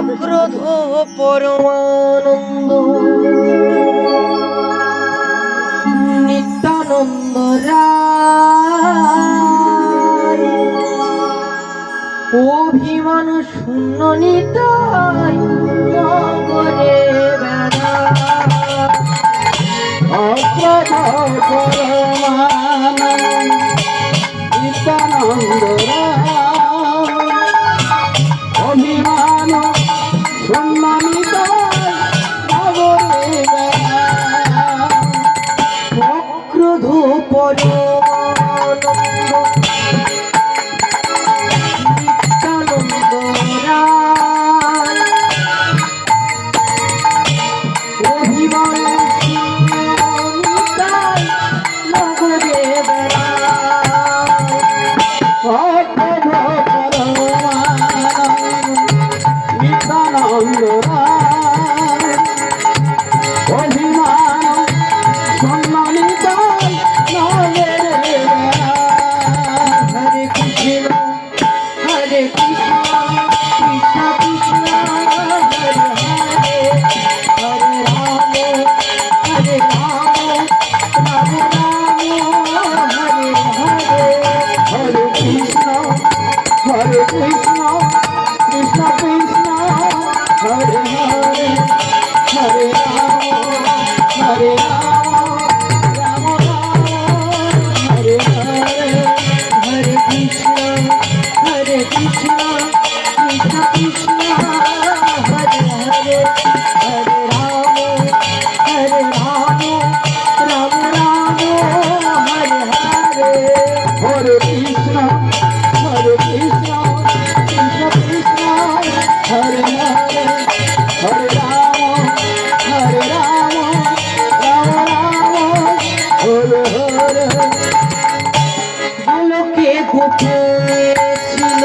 অক্রোধ পরমানন্দ নিত্যানন্দ রায় অভিমান শূন্য নিতাই নগরে বেড়া অক্রোধ পরমানন্দ নিত্যানন্দ অভিমান শূন্য নিতাই নগরে বেড়া অক্রোধ পরমানন্দ নিত্যানন্দ রায় অভিমান শূন্য নিতাই নগরে বেড়া নিত্যানন্দ অভিমান সম্মানিত হরে কৃষ্ণ হরে কৃষ্ণ কৃষ্ণ কৃষ্ণ হরে হরে হরে রাম হরে রাম রাম রাম হরে হরে হরে কৃষ্ণ কৃষ্ণ কৃষ্ণ হরে হরে হরে রাম রাম রাম হরে হরে হরে কৃষ্ণ কৃষ্ণ কৃষ্ণ হরে হরে হরে রাম রাম রাম হরে হরে হরে কৃষ্ণ কৃষ্ণ কৃষ্ণ হরে হরে হরে রাম রাম হরে হরে লোকে গোপনে ছিল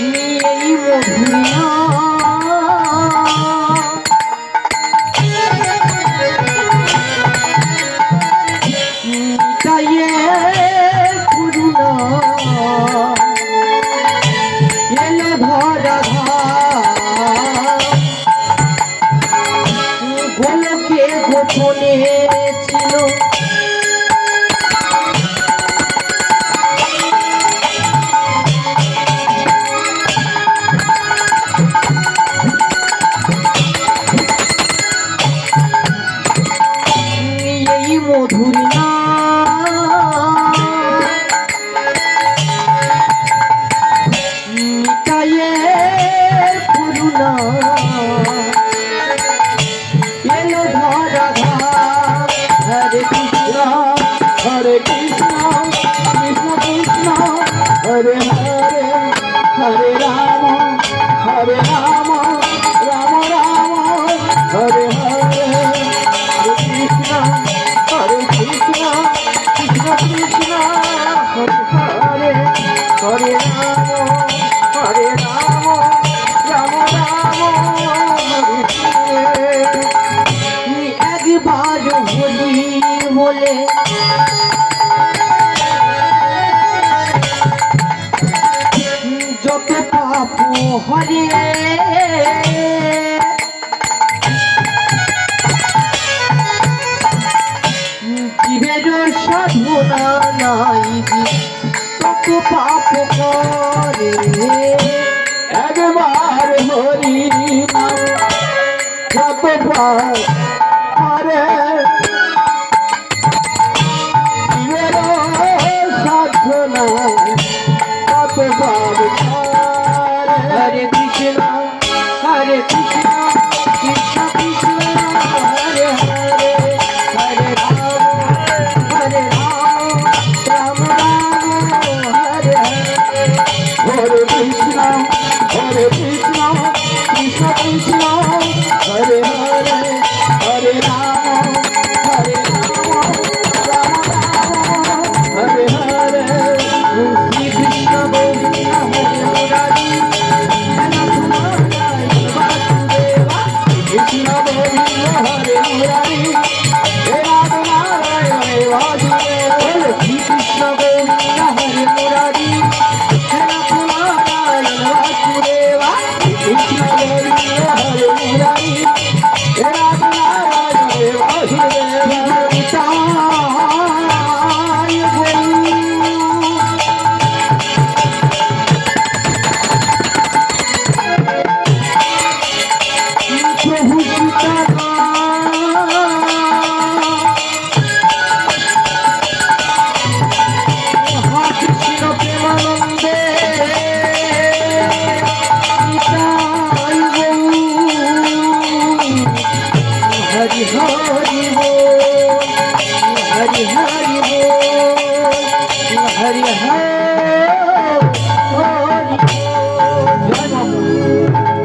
নিয়েই মধুরিয়া নিতাইয়ে করুণা এলো ধরা গোলকে গোপনে ছিল এই মধুর না নিতাইয়ে করুণা এলো ধরা হরে কৃষ্ণ কৃষ্ণ কৃষ্ণ হরে হরে হরে রাম রাম রাম হরে হরে কৃষ্ণ কৃষ্ণ কৃষ্ণ হরে হরে হরে রাম রাম হরে একবার হোলি হলে যত পাপ হরে জীবের সাধনা নাই তত পাপ করে একবার হরি নাম যত পাপ হরে জীবের সাধনা তত পাপ করে হরে কৃষ্ণ কৃষ্ণ কৃষ্ণ হরে হরে হরে রাম রাম হরে হরে হরে কৃষ্ণ কৃষ্ণ কৃষ্ণ হরে হরে হরে রাম হরে হরে শ্রী কৃষ্ণ গোবিন্দ হরে মুরারি কৃষ্ণ গোবিন্দ হরে মুরারি